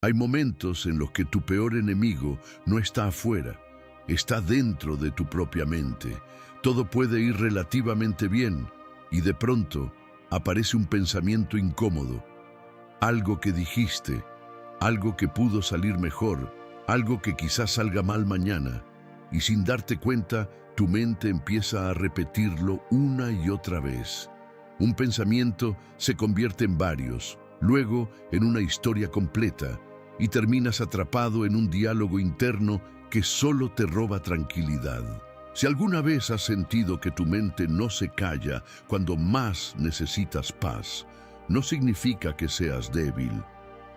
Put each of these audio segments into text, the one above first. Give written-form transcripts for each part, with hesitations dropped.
Hay momentos en los que tu peor enemigo no está afuera, está dentro de tu propia mente. Todo puede ir relativamente bien y de pronto aparece un pensamiento incómodo, algo que dijiste, algo que pudo salir mejor, algo que quizás salga mal mañana, y sin darte cuenta, tu mente empieza a repetirlo una y otra vez. Un pensamiento se convierte en varios, luego en una historia completa, y terminas atrapado en un diálogo interno que solo te roba tranquilidad. Si alguna vez has sentido que tu mente no se calla cuando más necesitas paz, no significa que seas débil.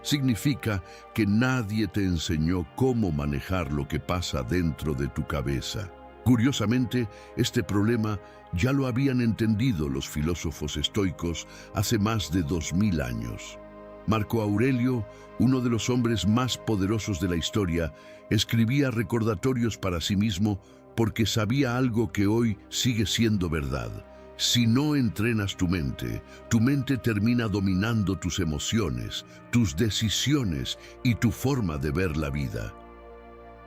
Significa que nadie te enseñó cómo manejar lo que pasa dentro de tu cabeza. Curiosamente, este problema ya lo habían entendido los filósofos estoicos hace más de 2000 años. Marco Aurelio, uno de los hombres más poderosos de la historia, escribía recordatorios para sí mismo porque sabía algo que hoy sigue siendo verdad. Si no entrenas tu mente termina dominando tus emociones, tus decisiones y tu forma de ver la vida.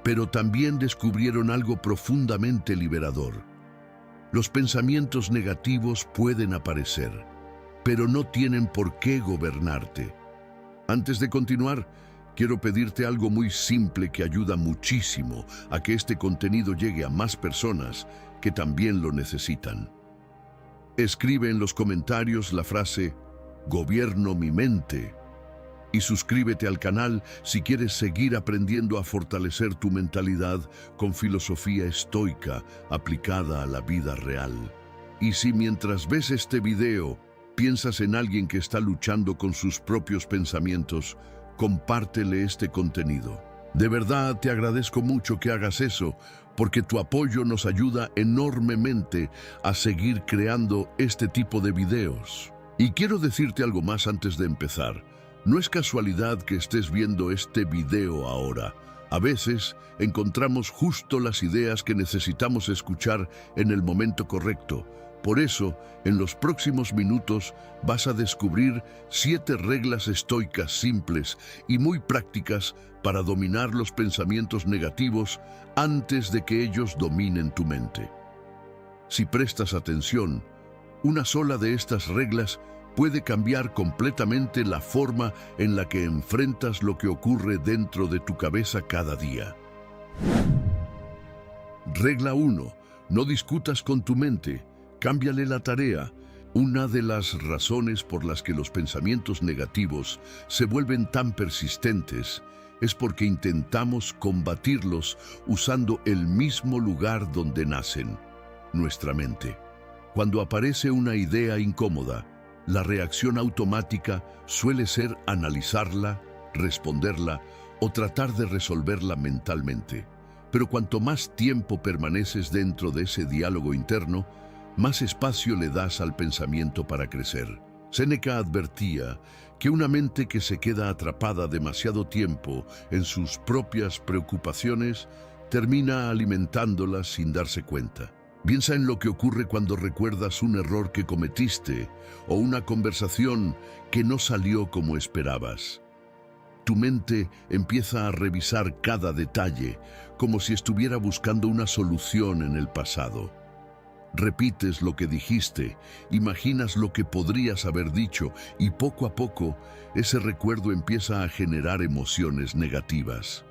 Pero también descubrieron algo profundamente liberador. Los pensamientos negativos pueden aparecer, pero no tienen por qué gobernarte. Antes de continuar, quiero pedirte algo muy simple que ayuda muchísimo a que este contenido llegue a más personas que también lo necesitan. Escribe en los comentarios la frase "Gobierno mi mente" y suscríbete al canal si quieres seguir aprendiendo a fortalecer tu mentalidad con filosofía estoica aplicada a la vida real. Y si mientras ves este video piensas en alguien que está luchando con sus propios pensamientos, compártele este contenido. De verdad te agradezco mucho que hagas eso, porque tu apoyo nos ayuda enormemente a seguir creando este tipo de videos. Y quiero decirte algo más antes de empezar. No es casualidad que estés viendo este video ahora. A veces encontramos justo las ideas que necesitamos escuchar en el momento correcto. Por eso, en los próximos minutos vas a descubrir 7 reglas estoicas simples y muy prácticas para dominar los pensamientos negativos antes de que ellos dominen tu mente. Si prestas atención, una sola de estas reglas puede cambiar completamente la forma en la que enfrentas lo que ocurre dentro de tu cabeza cada día. Regla 1. No discutas con tu mente. Cámbiale la tarea. Una de las razones por las que los pensamientos negativos se vuelven tan persistentes es porque intentamos combatirlos usando el mismo lugar donde nacen, nuestra mente. Cuando aparece una idea incómoda, la reacción automática suele ser analizarla, responderla o tratar de resolverla mentalmente. Pero cuanto más tiempo permaneces dentro de ese diálogo interno, más espacio le das al pensamiento para crecer. Séneca advertía que una mente que se queda atrapada demasiado tiempo en sus propias preocupaciones termina alimentándolas sin darse cuenta. Piensa en lo que ocurre cuando recuerdas un error que cometiste o una conversación que no salió como esperabas. Tu mente empieza a revisar cada detalle, como si estuviera buscando una solución en el pasado. Repites lo que dijiste, imaginas lo que podrías haber dicho y poco a poco ese recuerdo empieza a generar emociones negativas.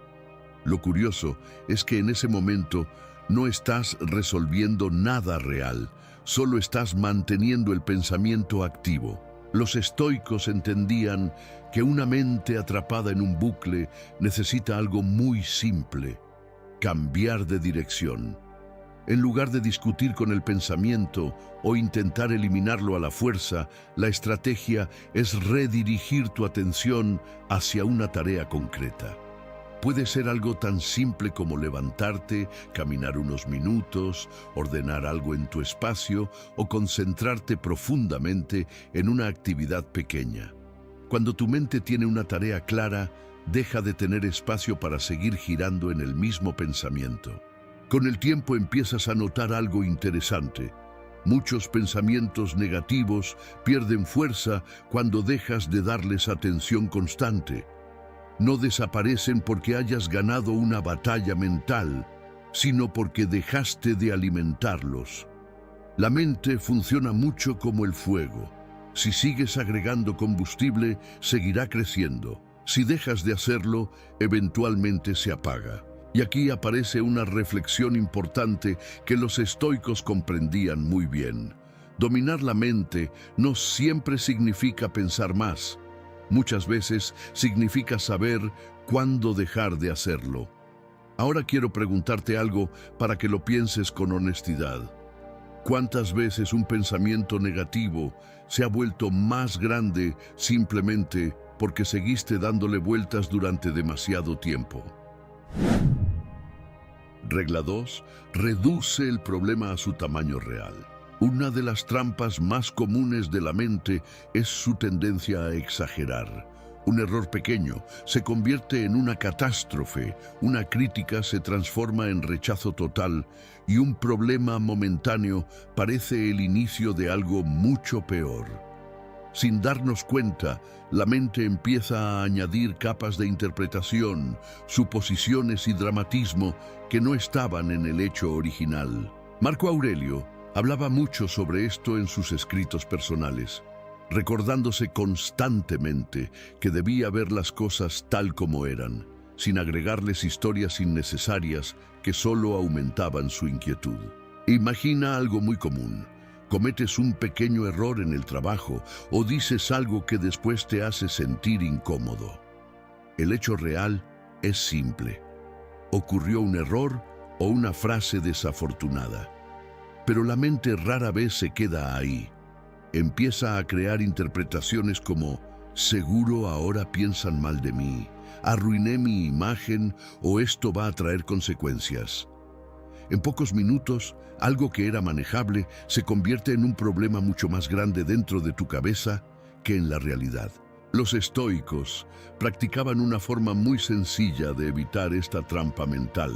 Lo curioso es que en ese momento no estás resolviendo nada real, solo estás manteniendo el pensamiento activo. Los estoicos entendían que una mente atrapada en un bucle necesita algo muy simple: cambiar de dirección. En lugar de discutir con el pensamiento o intentar eliminarlo a la fuerza, la estrategia es redirigir tu atención hacia una tarea concreta. Puede ser algo tan simple como levantarte, caminar unos minutos, ordenar algo en tu espacio o concentrarte profundamente en una actividad pequeña. Cuando tu mente tiene una tarea clara, deja de tener espacio para seguir girando en el mismo pensamiento. Con el tiempo empiezas a notar algo interesante. Muchos pensamientos negativos pierden fuerza cuando dejas de darles atención constante. no desaparecen porque hayas ganado una batalla mental, sino porque dejaste de alimentarlos. La mente funciona mucho como el fuego. Si sigues agregando combustible, seguirá creciendo. Si dejas de hacerlo, eventualmente se apaga. Y aquí aparece una reflexión importante que los estoicos comprendían muy bien. Dominar la mente no siempre significa pensar más. Muchas veces significa saber cuándo dejar de hacerlo. Ahora quiero preguntarte algo para que lo pienses con honestidad. ¿Cuántas veces un pensamiento negativo se ha vuelto más grande simplemente porque seguiste dándole vueltas durante demasiado tiempo? Regla 2. Reduce el problema a su tamaño real. Una de las trampas más comunes de la mente es su tendencia a exagerar. Un error pequeño se convierte en una catástrofe, una crítica se transforma en rechazo total y un problema momentáneo parece el inicio de algo mucho peor. Sin darnos cuenta, la mente empieza a añadir capas de interpretación, suposiciones y dramatismo que no estaban en el hecho original. Marco Aurelio hablaba mucho sobre esto en sus escritos personales, recordándose constantemente que debía ver las cosas tal como eran, sin agregarles historias innecesarias que solo aumentaban su inquietud. Imagina algo muy común. Cometes un pequeño error en el trabajo o dices algo que después te hace sentir incómodo. El hecho real es simple. Ocurrió un error o una frase desafortunada. Pero la mente rara vez se queda ahí. Empieza a crear interpretaciones como seguro ahora piensan mal de mí, arruiné mi imagen o esto va a traer consecuencias. En pocos minutos, algo que era manejable se convierte en un problema mucho más grande dentro de tu cabeza que en la realidad. Los estoicos practicaban una forma muy sencilla de evitar esta trampa mental: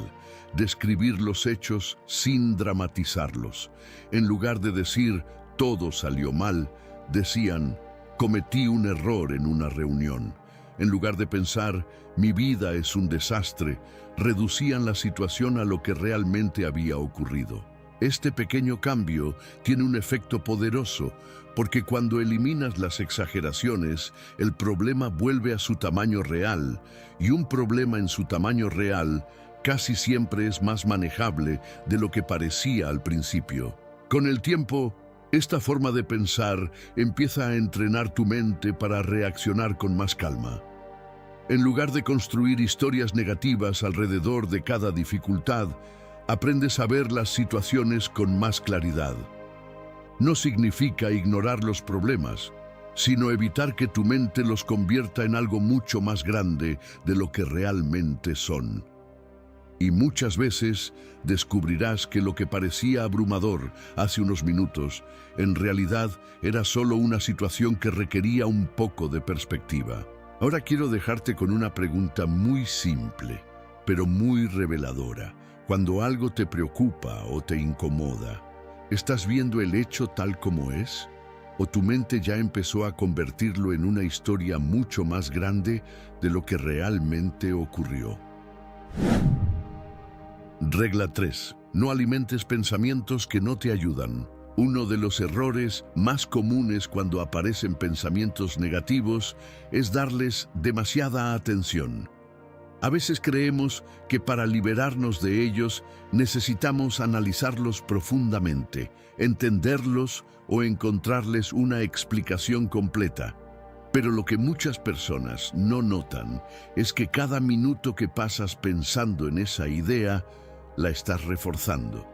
describir los hechos sin dramatizarlos. En lugar de decir todo salió mal, decían cometí un error en una reunión. En lugar de pensar mi vida es un desastre, reducían la situación a lo que realmente había ocurrido. Este pequeño cambio tiene un efecto poderoso, porque cuando eliminas las exageraciones, el problema vuelve a su tamaño real, y un problema en su tamaño real casi siempre es más manejable de lo que parecía al principio. Con el tiempo, esta forma de pensar empieza a entrenar tu mente para reaccionar con más calma. En lugar de construir historias negativas alrededor de cada dificultad, aprendes a ver las situaciones con más claridad. No significa ignorar los problemas, sino evitar que tu mente los convierta en algo mucho más grande de lo que realmente son. Y muchas veces descubrirás que lo que parecía abrumador hace unos minutos, en realidad era solo una situación que requería un poco de perspectiva. Ahora quiero dejarte con una pregunta muy simple, pero muy reveladora. Cuando algo te preocupa o te incomoda, ¿estás viendo el hecho tal como es? ¿O tu mente ya empezó a convertirlo en una historia mucho más grande de lo que realmente ocurrió? Regla 3. No alimentes pensamientos que no te ayudan. Uno de los errores más comunes cuando aparecen pensamientos negativos es darles demasiada atención. A veces creemos que para liberarnos de ellos necesitamos analizarlos profundamente, entenderlos o encontrarles una explicación completa. Pero lo que muchas personas no notan es que cada minuto que pasas pensando en esa idea, la estás reforzando.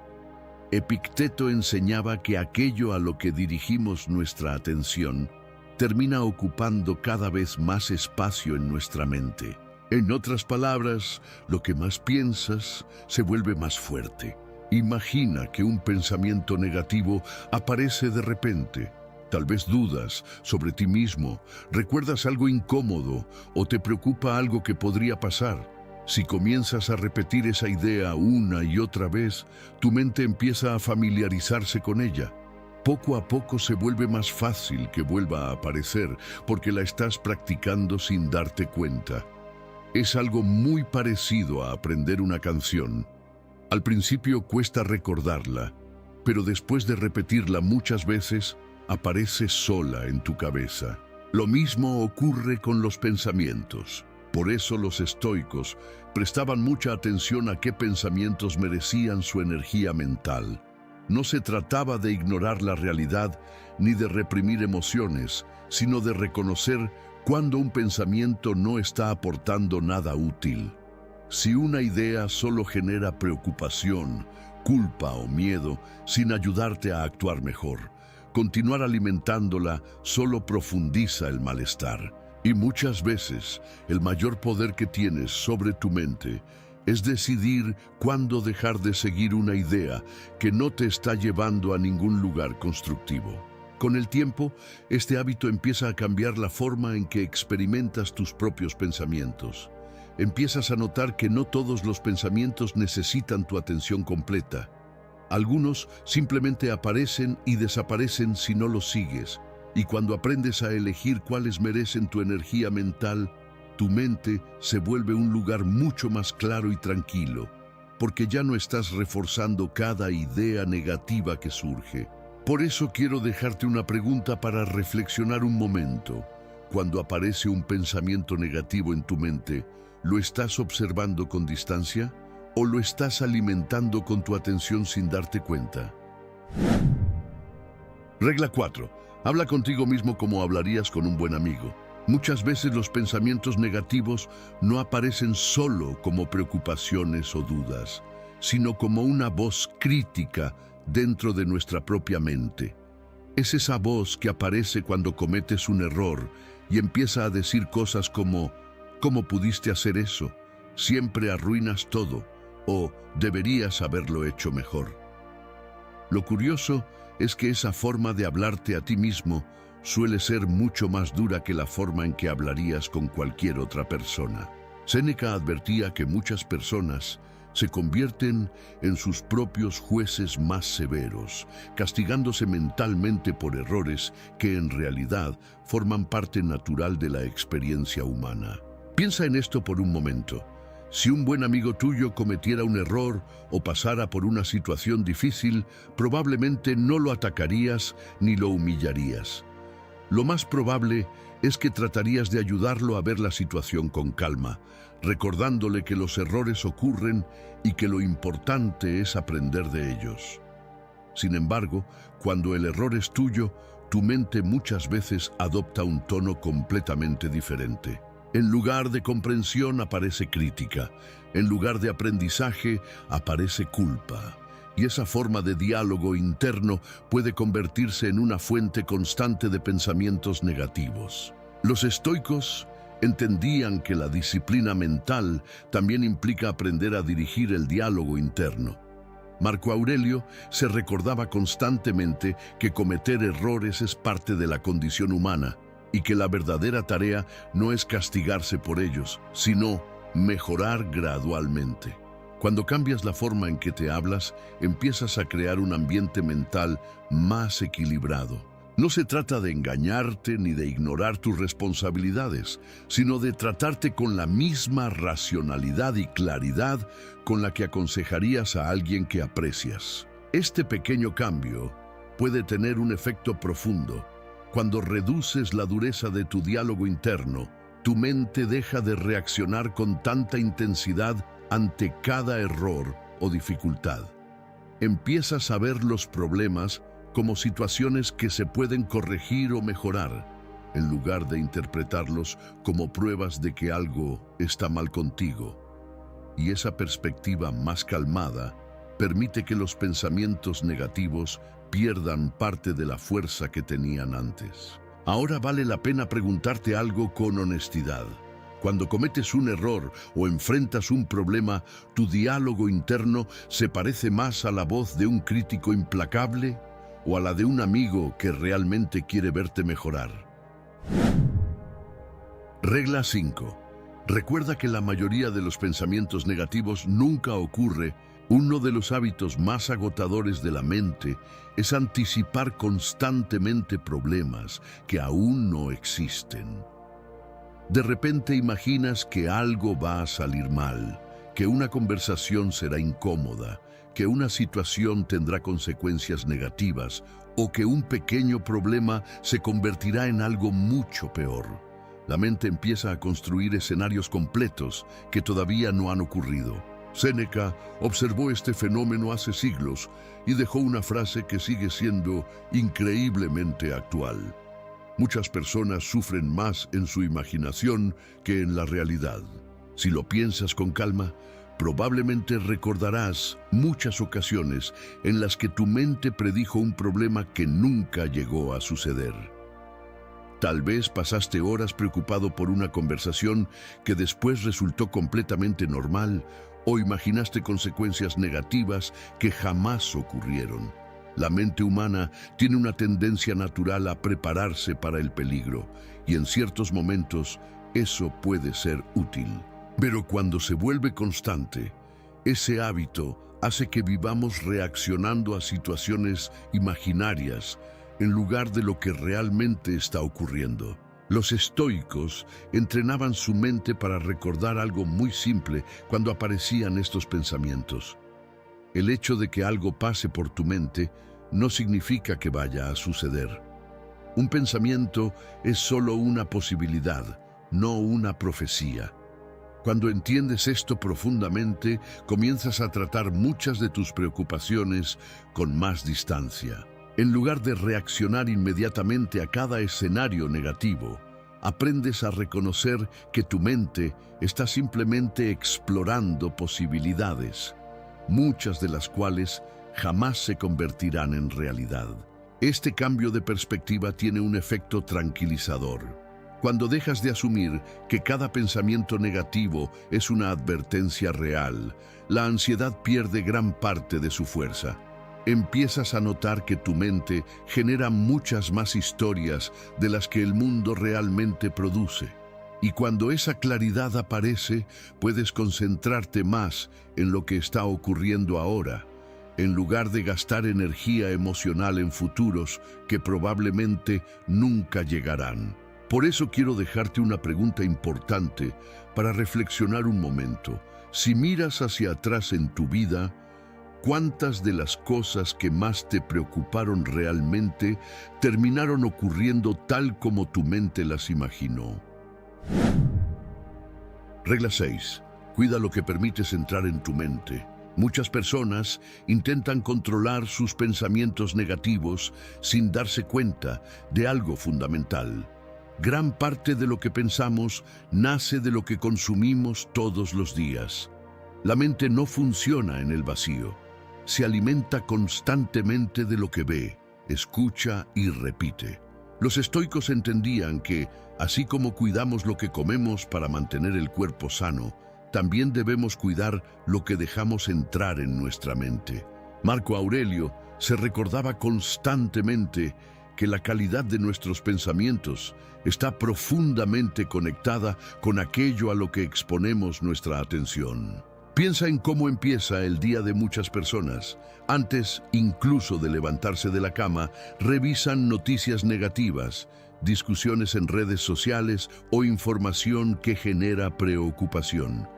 Epicteto enseñaba que aquello a lo que dirigimos nuestra atención termina ocupando cada vez más espacio en nuestra mente. En otras palabras, lo que más piensas se vuelve más fuerte. Imagina que un pensamiento negativo aparece de repente. Tal vez dudas sobre ti mismo, recuerdas algo incómodo o te preocupa algo que podría pasar. Si comienzas a repetir esa idea una y otra vez, tu mente empieza a familiarizarse con ella. Poco a poco se vuelve más fácil que vuelva a aparecer porque la estás practicando sin darte cuenta. Es algo muy parecido a aprender una canción. Al principio cuesta recordarla, pero después de repetirla muchas veces, aparece sola en tu cabeza. Lo mismo ocurre con los pensamientos. Por eso los estoicos prestaban mucha atención a qué pensamientos merecían su energía mental. No se trataba de ignorar la realidad ni de reprimir emociones, sino de reconocer cuando un pensamiento no está aportando nada útil. Si una idea solo genera preocupación, culpa o miedo sin ayudarte a actuar mejor, continuar alimentándola solo profundiza el malestar. Y muchas veces el mayor poder que tienes sobre tu mente es decidir cuándo dejar de seguir una idea que no te está llevando a ningún lugar constructivo. Con el tiempo, este hábito empieza a cambiar la forma en que experimentas tus propios pensamientos. Empiezas a notar que no todos los pensamientos necesitan tu atención completa. Algunos simplemente aparecen y desaparecen si no los sigues. Y cuando aprendes a elegir cuáles merecen tu energía mental, tu mente se vuelve un lugar mucho más claro y tranquilo, porque ya no estás reforzando cada idea negativa que surge. Por eso quiero dejarte una pregunta para reflexionar un momento. Cuando aparece un pensamiento negativo en tu mente, ¿lo estás observando con distancia o lo estás alimentando con tu atención sin darte cuenta? Regla 4. Habla contigo mismo como hablarías con un buen amigo. Muchas veces los pensamientos negativos no aparecen solo como preocupaciones o dudas, sino como una voz crítica dentro de nuestra propia mente. Es esa voz que aparece cuando cometes un error y empieza a decir cosas como ¿cómo pudiste hacer eso? Siempre arruinas todo, o deberías haberlo hecho mejor. Lo curioso es que esa forma de hablarte a ti mismo suele ser mucho más dura que la forma en que hablarías con cualquier otra persona. Séneca advertía que muchas personas se convierten en sus propios jueces más severos, castigándose mentalmente por errores que en realidad forman parte natural de la experiencia humana. Piensa en esto por un momento. Si un buen amigo tuyo cometiera un error o pasara por una situación difícil, probablemente no lo atacarías ni lo humillarías. Lo más probable es que tratarías de ayudarlo a ver la situación con calma, recordándole que los errores ocurren y que lo importante es aprender de ellos. Sin embargo, cuando el error es tuyo, tu mente muchas veces adopta un tono completamente diferente. En lugar de comprensión aparece crítica, en lugar de aprendizaje aparece culpa. Y esa forma de diálogo interno puede convertirse en una fuente constante de pensamientos negativos. Los estoicos entendían que la disciplina mental también implica aprender a dirigir el diálogo interno. Marco Aurelio se recordaba constantemente que cometer errores es parte de la condición humana y que la verdadera tarea no es castigarse por ellos, sino mejorar gradualmente. Cuando cambias la forma en que te hablas, empiezas a crear un ambiente mental más equilibrado. No se trata de engañarte ni de ignorar tus responsabilidades, sino de tratarte con la misma racionalidad y claridad con la que aconsejarías a alguien que aprecias. Este pequeño cambio puede tener un efecto profundo. Cuando reduces la dureza de tu diálogo interno, tu mente deja de reaccionar con tanta intensidad ante cada error o dificultad. Empiezas a ver los problemas como situaciones que se pueden corregir o mejorar, en lugar de interpretarlos como pruebas de que algo está mal contigo. Y esa perspectiva más calmada permite que los pensamientos negativos pierdan parte de la fuerza que tenían antes. Ahora vale la pena preguntarte algo con honestidad. Cuando cometes un error o enfrentas un problema, ¿tu diálogo interno se parece más a la voz de un crítico implacable o a la de un amigo que realmente quiere verte mejorar? Regla 5. Recuerda que la mayoría de los pensamientos negativos nunca ocurre. Uno de los hábitos más agotadores de la mente es anticipar constantemente problemas que aún no existen. De repente imaginas que algo va a salir mal, que una conversación será incómoda, que una situación tendrá consecuencias negativas o que un pequeño problema se convertirá en algo mucho peor. La mente empieza a construir escenarios completos que todavía no han ocurrido. Séneca observó este fenómeno hace siglos y dejó una frase que sigue siendo increíblemente actual. Muchas personas sufren más en su imaginación que en la realidad. Si lo piensas con calma, probablemente recordarás muchas ocasiones en las que tu mente predijo un problema que nunca llegó a suceder. Tal vez pasaste horas preocupado por una conversación que después resultó completamente normal o imaginaste consecuencias negativas que jamás ocurrieron. La mente humana tiene una tendencia natural a prepararse para el peligro y en ciertos momentos eso puede ser útil. Pero cuando se vuelve constante, ese hábito hace que vivamos reaccionando a situaciones imaginarias en lugar de lo que realmente está ocurriendo. Los estoicos entrenaban su mente para recordar algo muy simple cuando aparecían estos pensamientos. El hecho de que algo pase por tu mente no significa que vaya a suceder. Un pensamiento es solo una posibilidad, no una profecía. Cuando entiendes esto profundamente, comienzas a tratar muchas de tus preocupaciones con más distancia. En lugar de reaccionar inmediatamente a cada escenario negativo, aprendes a reconocer que tu mente está simplemente explorando posibilidades, muchas de las cuales jamás se convertirán en realidad. Este cambio de perspectiva tiene un efecto tranquilizador. Cuando dejas de asumir que cada pensamiento negativo es una advertencia real, la ansiedad pierde gran parte de su fuerza. Empiezas a notar que tu mente genera muchas más historias de las que el mundo realmente produce. Y cuando esa claridad aparece, puedes concentrarte más en lo que está ocurriendo ahora, en lugar de gastar energía emocional en futuros que probablemente nunca llegarán. Por eso quiero dejarte una pregunta importante para reflexionar un momento. Si miras hacia atrás en tu vida, ¿cuántas de las cosas que más te preocuparon realmente terminaron ocurriendo tal como tu mente las imaginó? Regla 6. Cuida lo que permites entrar en tu mente. Muchas personas intentan controlar sus pensamientos negativos sin darse cuenta de algo fundamental. Gran parte de lo que pensamos nace de lo que consumimos todos los días. La mente no funciona en el vacío. Se alimenta constantemente de lo que ve, escucha y repite. Los estoicos entendían que, así como cuidamos lo que comemos para mantener el cuerpo sano, también debemos cuidar lo que dejamos entrar en nuestra mente. Marco Aurelio se recordaba constantemente que la calidad de nuestros pensamientos está profundamente conectada con aquello a lo que exponemos nuestra atención. Piensa en cómo empieza el día de muchas personas. Antes, incluso de levantarse de la cama, revisan noticias negativas, discusiones en redes sociales o información que genera preocupación.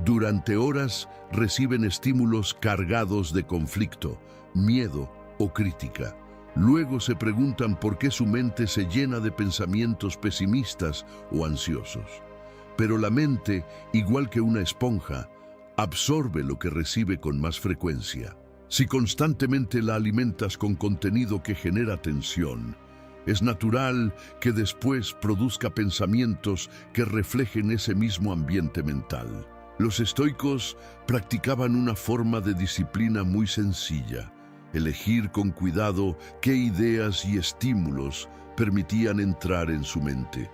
Durante horas reciben estímulos cargados de conflicto, miedo o crítica. Luego se preguntan por qué su mente se llena de pensamientos pesimistas o ansiosos. Pero la mente, igual que una esponja, absorbe lo que recibe con más frecuencia. Si constantemente la alimentas con contenido que genera tensión, es natural que después produzca pensamientos que reflejen ese mismo ambiente mental. Los estoicos practicaban una forma de disciplina muy sencilla: elegir con cuidado qué ideas y estímulos permitían entrar en su mente.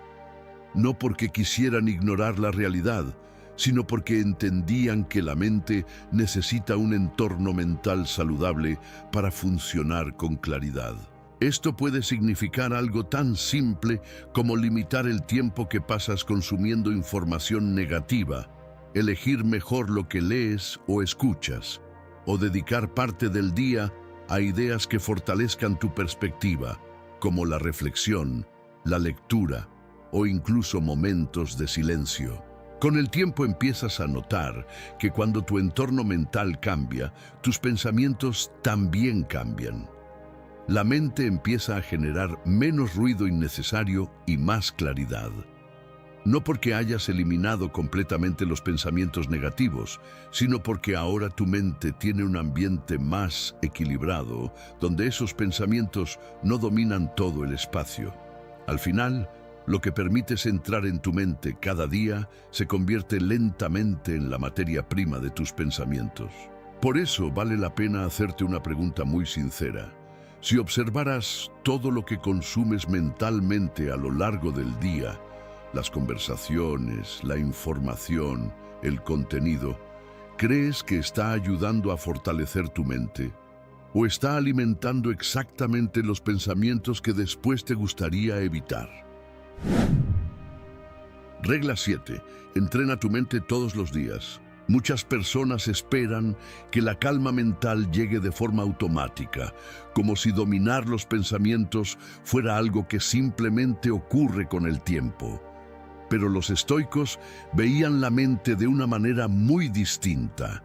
No porque quisieran ignorar la realidad, sino porque entendían que la mente necesita un entorno mental saludable para funcionar con claridad. Esto puede significar algo tan simple como limitar el tiempo que pasas consumiendo información negativa, elegir mejor lo que lees o escuchas, o dedicar parte del día a ideas que fortalezcan tu perspectiva, como la reflexión, la lectura o incluso momentos de silencio. Con el tiempo empiezas a notar que cuando tu entorno mental cambia, tus pensamientos también cambian. La mente empieza a generar menos ruido innecesario y más claridad. No porque hayas eliminado completamente los pensamientos negativos, sino porque ahora tu mente tiene un ambiente más equilibrado, donde esos pensamientos no dominan todo el espacio. Al final, lo que permites entrar en tu mente cada día se convierte lentamente en la materia prima de tus pensamientos. Por eso vale la pena hacerte una pregunta muy sincera. Si observaras todo lo que consumes mentalmente a lo largo del día, las conversaciones, la información, el contenido, ¿crees que está ayudando a fortalecer tu mente? ¿O está alimentando exactamente los pensamientos que después te gustaría evitar? Regla 7. Entrena tu mente todos los días. Muchas personas esperan que la calma mental llegue de forma automática, como si dominar los pensamientos fuera algo que simplemente ocurre con el tiempo. Pero los estoicos veían la mente de una manera muy distinta.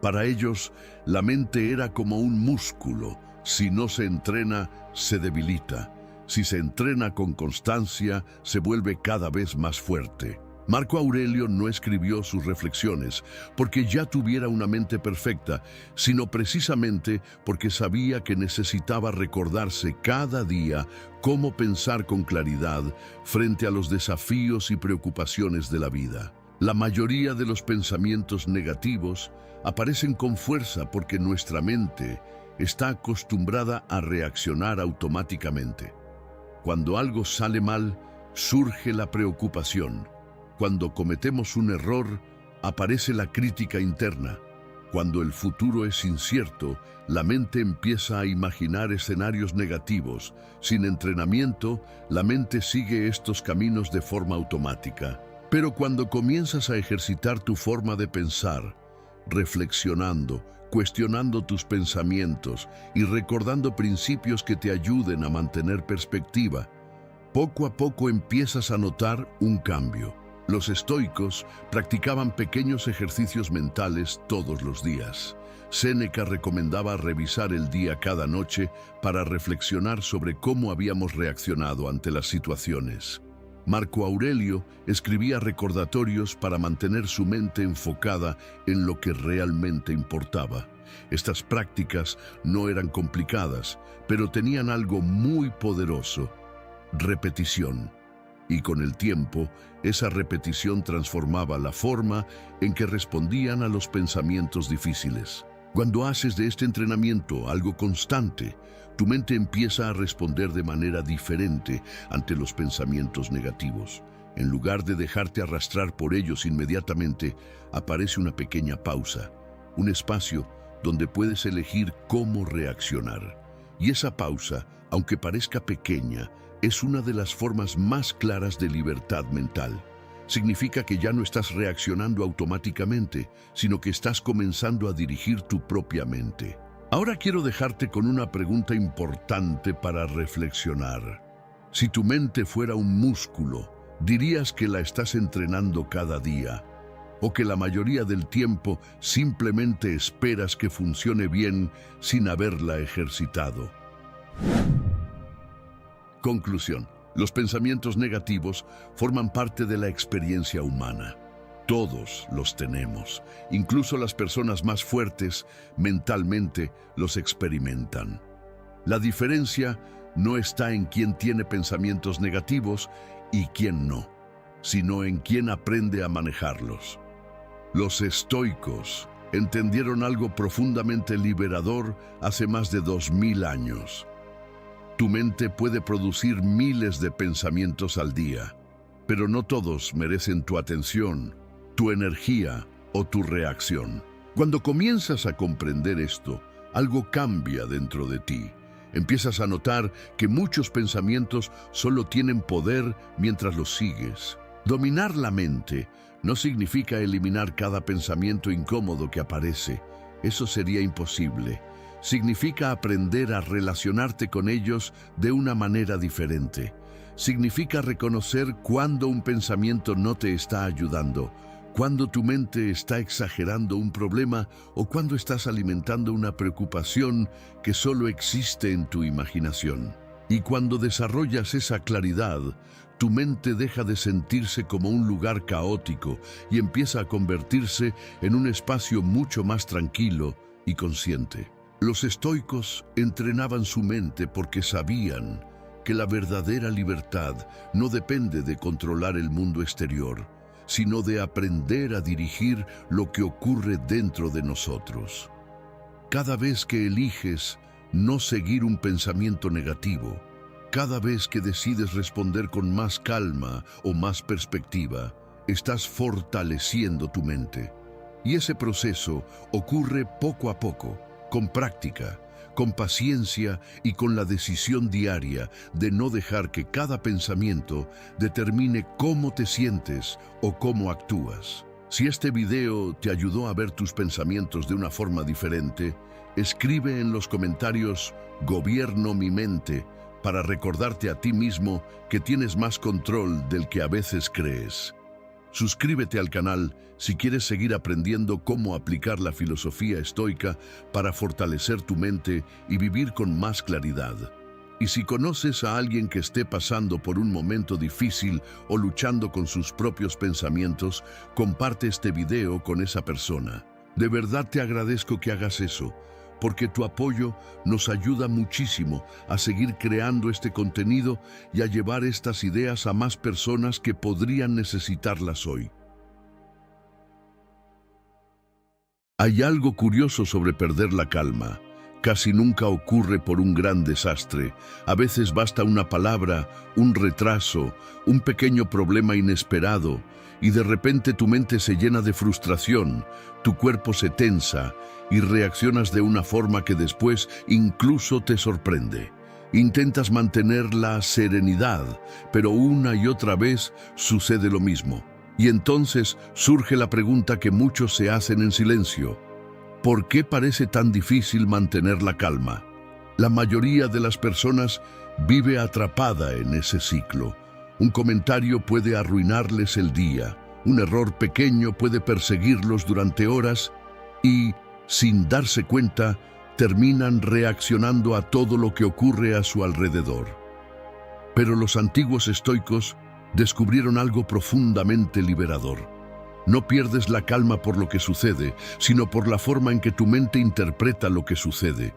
Para ellos, la mente era como un músculo. Si no se entrena, se debilita. Si se entrena con constancia, se vuelve cada vez más fuerte. Marco Aurelio no escribió sus reflexiones porque ya tuviera una mente perfecta, sino precisamente porque sabía que necesitaba recordarse cada día cómo pensar con claridad frente a los desafíos y preocupaciones de la vida. La mayoría de los pensamientos negativos aparecen con fuerza porque nuestra mente está acostumbrada a reaccionar automáticamente. Cuando algo sale mal, surge la preocupación. Cuando cometemos un error, aparece la crítica interna. Cuando el futuro es incierto, la mente empieza a imaginar escenarios negativos. Sin entrenamiento, la mente sigue estos caminos de forma automática. Pero cuando comienzas a ejercitar tu forma de pensar, reflexionando, cuestionando tus pensamientos y recordando principios que te ayuden a mantener perspectiva, poco a poco empiezas a notar un cambio. Los estoicos practicaban pequeños ejercicios mentales todos los días. Séneca recomendaba revisar el día cada noche para reflexionar sobre cómo habíamos reaccionado ante las situaciones. Marco Aurelio escribía recordatorios para mantener su mente enfocada en lo que realmente importaba. Estas prácticas no eran complicadas, pero tenían algo muy poderoso: repetición. Y con el tiempo, esa repetición transformaba la forma en que respondían a los pensamientos difíciles. Cuando haces de este entrenamiento algo constante, tu mente empieza a responder de manera diferente ante los pensamientos negativos. En lugar de dejarte arrastrar por ellos inmediatamente, aparece una pequeña pausa, un espacio donde puedes elegir cómo reaccionar. Y esa pausa, aunque parezca pequeña, es una de las formas más claras de libertad mental. Significa que ya no estás reaccionando automáticamente, sino que estás comenzando a dirigir tu propia mente. Ahora quiero dejarte con una pregunta importante para reflexionar. Si tu mente fuera un músculo, ¿dirías que la estás entrenando cada día? ¿O que la mayoría del tiempo simplemente esperas que funcione bien sin haberla ejercitado? Conclusión. Los pensamientos negativos forman parte de la experiencia humana. Todos los tenemos. Incluso las personas más fuertes mentalmente los experimentan. La diferencia no está en quién tiene pensamientos negativos y quién no, sino en quién aprende a manejarlos. Los estoicos entendieron algo profundamente liberador hace más de 2000 años. Tu mente puede producir miles de pensamientos al día, pero no todos merecen tu atención, tu energía o tu reacción. Cuando comienzas a comprender esto, algo cambia dentro de ti. Empiezas a notar que muchos pensamientos solo tienen poder mientras los sigues. Dominar la mente no significa eliminar cada pensamiento incómodo que aparece. Eso sería imposible. Significa aprender a relacionarte con ellos de una manera diferente. significa reconocer cuando un pensamiento no te está ayudando, cuando tu mente está exagerando un problema o cuando estás alimentando una preocupación que solo existe en tu imaginación. Y cuando desarrollas esa claridad, tu mente deja de sentirse como un lugar caótico y empieza a convertirse en un espacio mucho más tranquilo y consciente. Los estoicos entrenaban su mente porque sabían que la verdadera libertad no depende de controlar el mundo exterior, sino de aprender a dirigir lo que ocurre dentro de nosotros. Cada vez que eliges no seguir un pensamiento negativo, cada vez que decides responder con más calma o más perspectiva, estás fortaleciendo tu mente. Y ese proceso ocurre poco a poco, con práctica, con paciencia y con la decisión diaria de no dejar que cada pensamiento determine cómo te sientes o cómo actúas. Si este video te ayudó a ver tus pensamientos de una forma diferente, escribe en los comentarios "Gobierno mi mente" para recordarte a ti mismo que tienes más control del que a veces crees. Suscríbete al canal si quieres seguir aprendiendo cómo aplicar la filosofía estoica para fortalecer tu mente y vivir con más claridad. Y si conoces a alguien que esté pasando por un momento difícil o luchando con sus propios pensamientos, comparte este video con esa persona. De verdad te agradezco que hagas eso, porque tu apoyo nos ayuda muchísimo a seguir creando este contenido y a llevar estas ideas a más personas que podrían necesitarlas hoy. Hay algo curioso sobre perder la calma. Casi nunca ocurre por un gran desastre. A veces basta una palabra, un retraso, un pequeño problema inesperado, y de repente tu mente se llena de frustración, tu cuerpo se tensa y reaccionas de una forma que después incluso te sorprende. Intentas mantener la serenidad, pero una y otra vez sucede lo mismo. Y entonces surge la pregunta que muchos se hacen en silencio: ¿por qué parece tan difícil mantener la calma? La mayoría de las personas vive atrapada en ese ciclo. Un comentario puede arruinarles el día, un error pequeño puede perseguirlos durante horas y, sin darse cuenta, terminan reaccionando a todo lo que ocurre a su alrededor. Pero los antiguos estoicos descubrieron algo profundamente liberador. No pierdes la calma por lo que sucede, sino por la forma en que tu mente interpreta lo que sucede.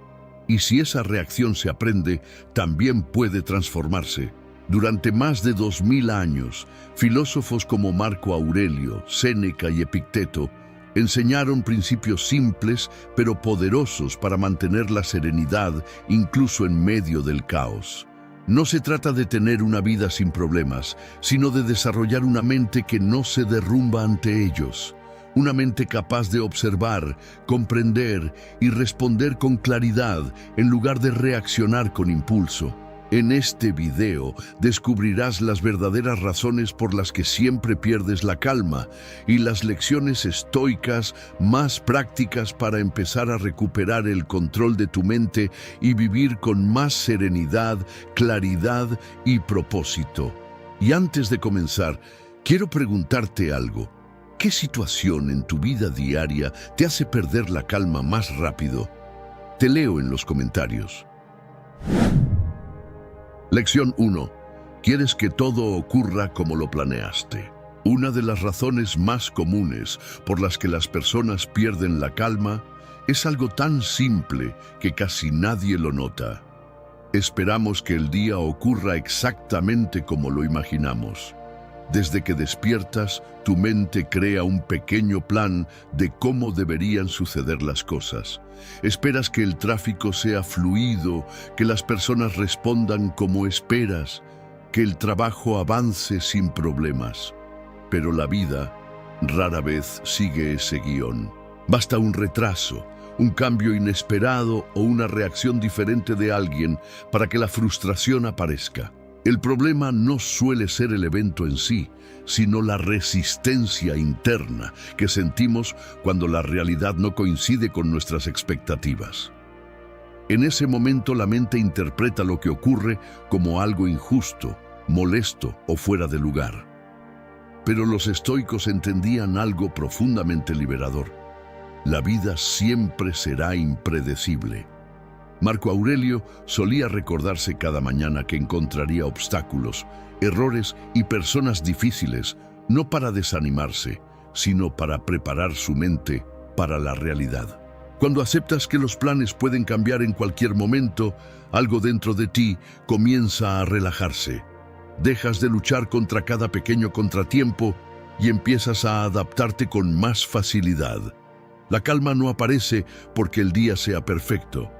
Y si esa reacción se aprende, también puede transformarse. Durante más de 2000 años, filósofos como Marco Aurelio, Séneca y Epicteto enseñaron principios simples pero poderosos para mantener la serenidad incluso en medio del caos. No se trata de tener una vida sin problemas, sino de desarrollar una mente que no se derrumba ante ellos. Una mente capaz de observar, comprender y responder con claridad en lugar de reaccionar con impulso. En este video descubrirás las verdaderas razones por las que siempre pierdes la calma y las lecciones estoicas más prácticas para empezar a recuperar el control de tu mente y vivir con más serenidad, claridad y propósito. Y antes de comenzar, quiero preguntarte algo. ¿Qué situación en tu vida diaria te hace perder la calma más rápido? Te leo en los comentarios. Lección 1. ¿Quieres que todo ocurra como lo planeaste? Una de las razones más comunes por las que las personas pierden la calma es algo tan simple que casi nadie lo nota. Esperamos que el día ocurra exactamente como lo imaginamos. Desde que despiertas, tu mente crea un pequeño plan de cómo deberían suceder las cosas. Esperas que el tráfico sea fluido, que las personas respondan como esperas, que el trabajo avance sin problemas. Pero la vida rara vez sigue ese guión. Basta un retraso, un cambio inesperado o una reacción diferente de alguien para que la frustración aparezca. El problema no suele ser el evento en sí, sino la resistencia interna que sentimos cuando la realidad no coincide con nuestras expectativas. En ese momento la mente interpreta lo que ocurre como algo injusto, molesto o fuera de lugar. Pero los estoicos entendían algo profundamente liberador. La vida siempre será impredecible. Marco Aurelio solía recordarse cada mañana que encontraría obstáculos, errores y personas difíciles, no para desanimarse, sino para preparar su mente para la realidad. Cuando aceptas que los planes pueden cambiar en cualquier momento, algo dentro de ti comienza a relajarse. Dejas de luchar contra cada pequeño contratiempo y empiezas a adaptarte con más facilidad. La calma no aparece porque el día sea perfecto.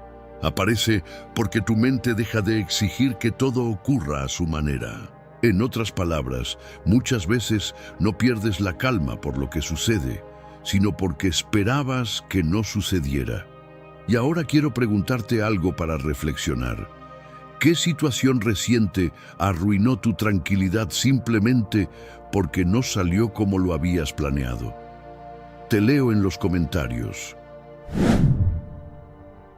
Aparece porque tu mente deja de exigir que todo ocurra a su manera. En otras palabras, muchas veces no pierdes la calma por lo que sucede, sino porque esperabas que no sucediera. Y ahora quiero preguntarte algo para reflexionar. ¿Qué situación reciente arruinó tu tranquilidad simplemente porque no salió como lo habías planeado? Te leo en los comentarios.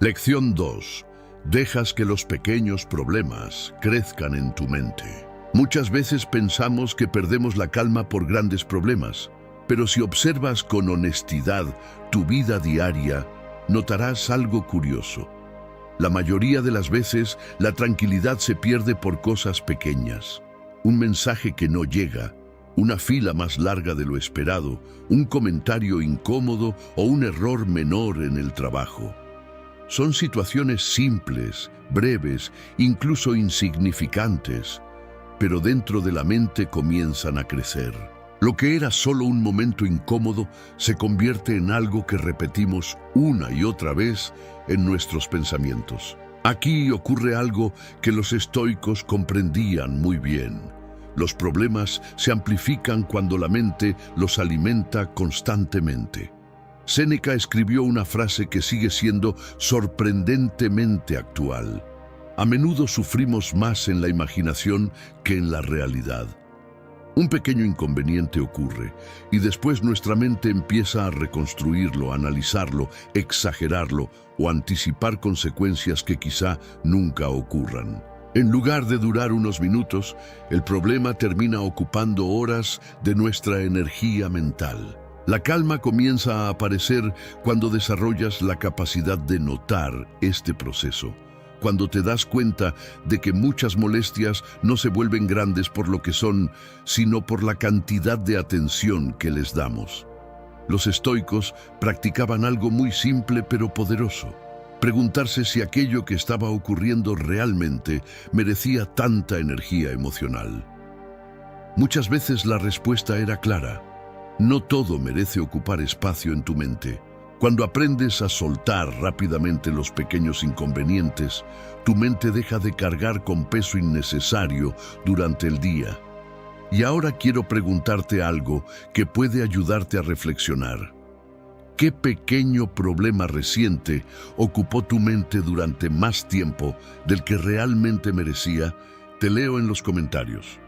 Lección 2. Dejas que los pequeños problemas crezcan en tu mente. Muchas veces pensamos que perdemos la calma por grandes problemas, pero si observas con honestidad tu vida diaria, notarás algo curioso. La mayoría de las veces, la tranquilidad se pierde por cosas pequeñas. Un mensaje que no llega, una fila más larga de lo esperado, un comentario incómodo o un error menor en el trabajo. Son situaciones simples, breves, incluso insignificantes, pero dentro de la mente comienzan a crecer. Lo que era solo un momento incómodo se convierte en algo que repetimos una y otra vez en nuestros pensamientos. Aquí ocurre algo que los estoicos comprendían muy bien. Los problemas se amplifican cuando la mente los alimenta constantemente. Séneca escribió una frase que sigue siendo sorprendentemente actual. A menudo sufrimos más en la imaginación que en la realidad. Un pequeño inconveniente ocurre y después nuestra mente empieza a reconstruirlo, analizarlo, exagerarlo o anticipar consecuencias que quizá nunca ocurran. En lugar de durar unos minutos, el problema termina ocupando horas de nuestra energía mental. La calma comienza a aparecer cuando desarrollas la capacidad de notar este proceso. Cuando te das cuenta de que muchas molestias no se vuelven grandes por lo que son, sino por la cantidad de atención que les damos. Los estoicos practicaban algo muy simple pero poderoso: preguntarse si aquello que estaba ocurriendo realmente merecía tanta energía emocional. Muchas veces la respuesta era clara: no todo merece ocupar espacio en tu mente. Cuando aprendes a soltar rápidamente los pequeños inconvenientes, tu mente deja de cargar con peso innecesario durante el día. Y ahora quiero preguntarte algo que puede ayudarte a reflexionar. ¿Qué pequeño problema reciente ocupó tu mente durante más tiempo del que realmente merecía? Te leo en los comentarios.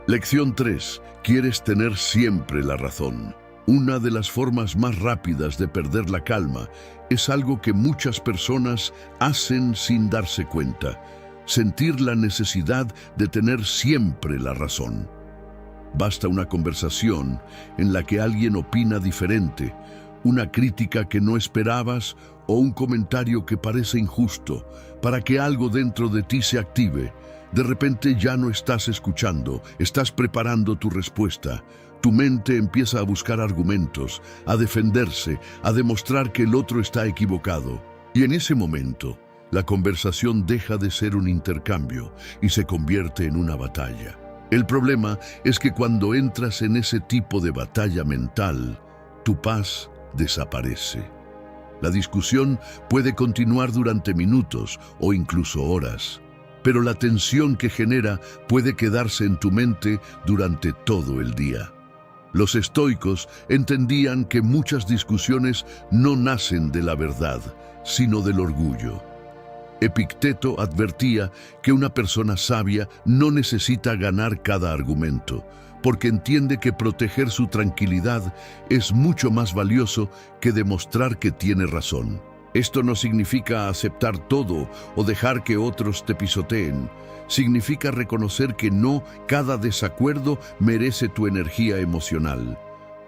Lección 3. ¿Quieres tener siempre la razón? Una de las formas más rápidas de perder la calma es algo que muchas personas hacen sin darse cuenta: sentir la necesidad de tener siempre la razón. Basta una conversación en la que alguien opina diferente, una crítica que no esperabas o un comentario que parece injusto para que algo dentro de ti se active. De repente ya no estás escuchando, estás preparando tu respuesta. Tu mente empieza a buscar argumentos, a defenderse, a demostrar que el otro está equivocado. Y en ese momento, la conversación deja de ser un intercambio y se convierte en una batalla. El problema es que cuando entras en ese tipo de batalla mental, tu paz desaparece. La discusión puede continuar durante minutos o incluso horas, pero la tensión que genera puede quedarse en tu mente durante todo el día. Los estoicos entendían que muchas discusiones no nacen de la verdad, sino del orgullo. Epicteto advertía que una persona sabia no necesita ganar cada argumento, porque entiende que proteger su tranquilidad es mucho más valioso que demostrar que tiene razón. Esto no significa aceptar todo o dejar que otros te pisoteen. Significa reconocer que no cada desacuerdo merece tu energía emocional.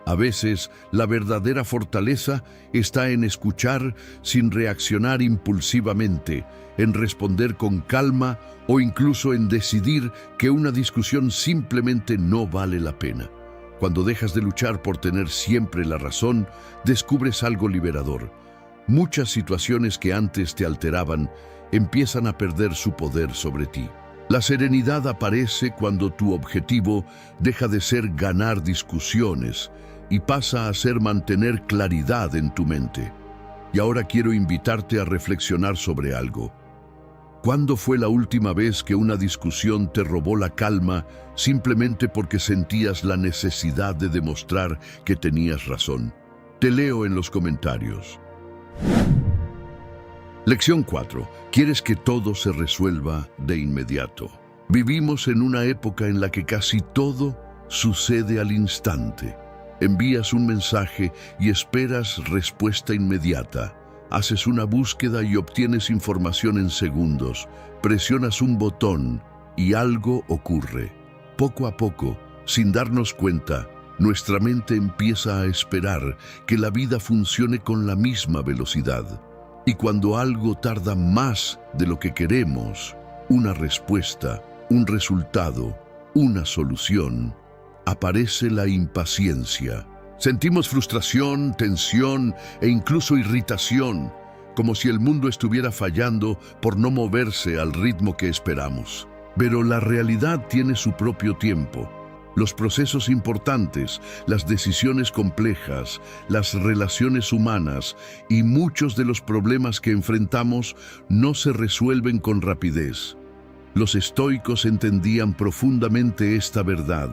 A veces, la verdadera fortaleza está en escuchar sin reaccionar impulsivamente, en responder con calma o incluso en decidir que una discusión simplemente no vale la pena. Cuando dejas de luchar por tener siempre la razón, descubres algo liberador. Muchas situaciones que antes te alteraban empiezan a perder su poder sobre ti. La serenidad aparece cuando tu objetivo deja de ser ganar discusiones y pasa a ser mantener claridad en tu mente. Y ahora quiero invitarte a reflexionar sobre algo. ¿Cuándo fue la última vez que una discusión te robó la calma simplemente porque sentías la necesidad de demostrar que tenías razón? Te leo en los comentarios. Lección 4. ¿Quieres que todo se resuelva de inmediato? Vivimos en una época en la que casi todo sucede al instante. Envías un mensaje y esperas respuesta inmediata. Haces una búsqueda y obtienes información en segundos. Presionas un botón y algo ocurre. Poco a poco, sin darnos cuenta, nuestra mente empieza a esperar que la vida funcione con la misma velocidad. Y cuando algo tarda más de lo que queremos, una respuesta, un resultado, una solución, aparece la impaciencia. Sentimos frustración, tensión e incluso irritación, como si el mundo estuviera fallando por no moverse al ritmo que esperamos. Pero la realidad tiene su propio tiempo. Los procesos importantes, las decisiones complejas, las relaciones humanas y muchos de los problemas que enfrentamos no se resuelven con rapidez. Los estoicos entendían profundamente esta verdad.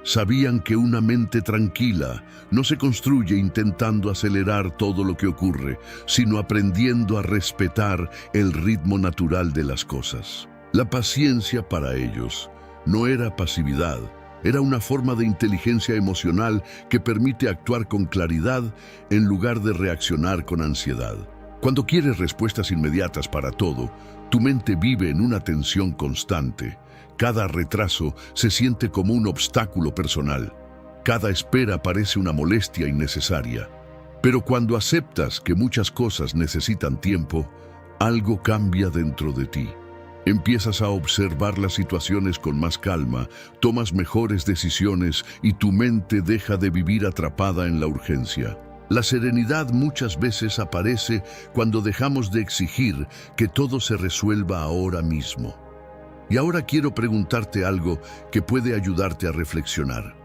Sabían que una mente tranquila no se construye intentando acelerar todo lo que ocurre, sino aprendiendo a respetar el ritmo natural de las cosas. La paciencia para ellos no era pasividad, era una forma de inteligencia emocional que permite actuar con claridad en lugar de reaccionar con ansiedad. Cuando quieres respuestas inmediatas para todo, tu mente vive en una tensión constante. Cada retraso se siente como un obstáculo personal. Cada espera parece una molestia innecesaria. Pero cuando aceptas que muchas cosas necesitan tiempo, algo cambia dentro de ti. Empiezas a observar las situaciones con más calma, tomas mejores decisiones y tu mente deja de vivir atrapada en la urgencia. La serenidad muchas veces aparece cuando dejamos de exigir que todo se resuelva ahora mismo. Y ahora quiero preguntarte algo que puede ayudarte a reflexionar.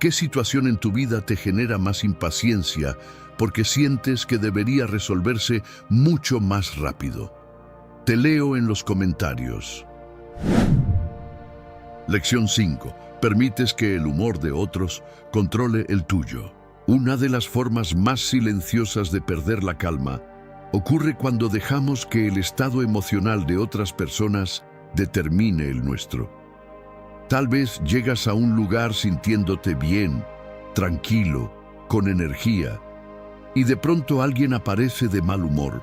¿Qué situación en tu vida te genera más impaciencia porque sientes que debería resolverse mucho más rápido? Te leo en los comentarios. Lección 5. Permites que el humor de otros controle el tuyo. Una de las formas más silenciosas de perder la calma ocurre cuando dejamos que el estado emocional de otras personas determine el nuestro. Tal vez llegas a un lugar sintiéndote bien, tranquilo, con energía, y de pronto alguien aparece de mal humor.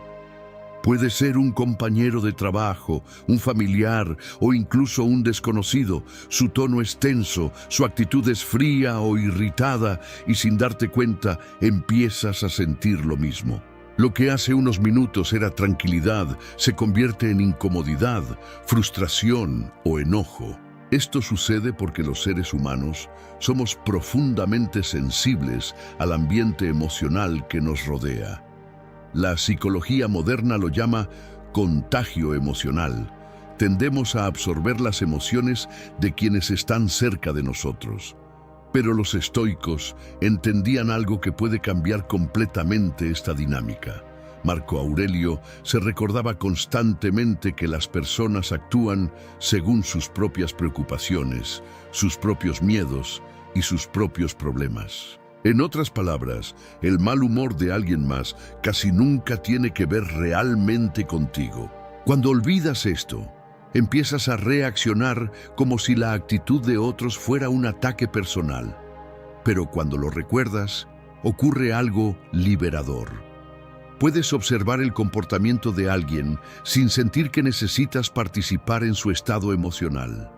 Puede ser un compañero de trabajo, un familiar o incluso un desconocido. Su tono es tenso, su actitud es fría o irritada y sin darte cuenta empiezas a sentir lo mismo. Lo que hace unos minutos era tranquilidad se convierte en incomodidad, frustración o enojo. Esto sucede porque los seres humanos somos profundamente sensibles al ambiente emocional que nos rodea. La psicología moderna lo llama contagio emocional. Tendemos a absorber las emociones de quienes están cerca de nosotros. Pero los estoicos entendían algo que puede cambiar completamente esta dinámica. Marco Aurelio se recordaba constantemente que las personas actúan según sus propias preocupaciones, sus propios miedos y sus propios problemas. En otras palabras, el mal humor de alguien más casi nunca tiene que ver realmente contigo. Cuando olvidas esto, empiezas a reaccionar como si la actitud de otros fuera un ataque personal. Pero cuando lo recuerdas, ocurre algo liberador. Puedes observar el comportamiento de alguien sin sentir que necesitas participar en su estado emocional.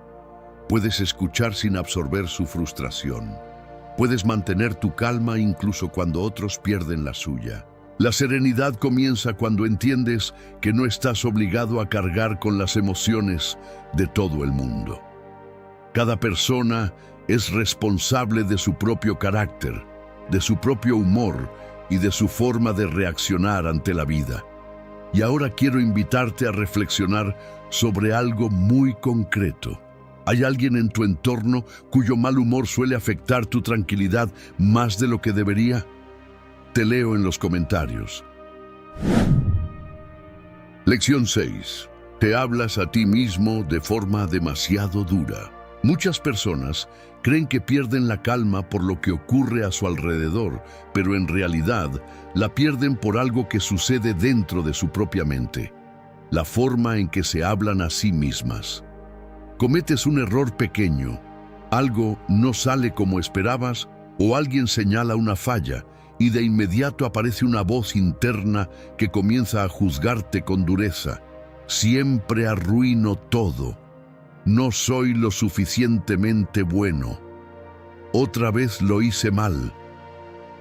Puedes escuchar sin absorber su frustración. Puedes mantener tu calma incluso cuando otros pierden la suya. La serenidad comienza cuando entiendes que no estás obligado a cargar con las emociones de todo el mundo. Cada persona es responsable de su propio carácter, de su propio humor y de su forma de reaccionar ante la vida. Y ahora quiero invitarte a reflexionar sobre algo muy concreto. ¿Hay alguien en tu entorno cuyo mal humor suele afectar tu tranquilidad más de lo que debería? Te leo en los comentarios. Lección 6. Te hablas a ti mismo de forma demasiado dura. Muchas personas creen que pierden la calma por lo que ocurre a su alrededor, pero en realidad la pierden por algo que sucede dentro de su propia mente, la forma en que se hablan a sí mismas. Cometes un error pequeño, algo no sale como esperabas o alguien señala una falla y de inmediato aparece una voz interna que comienza a juzgarte con dureza. Siempre arruino todo. No soy lo suficientemente bueno. Otra vez lo hice mal.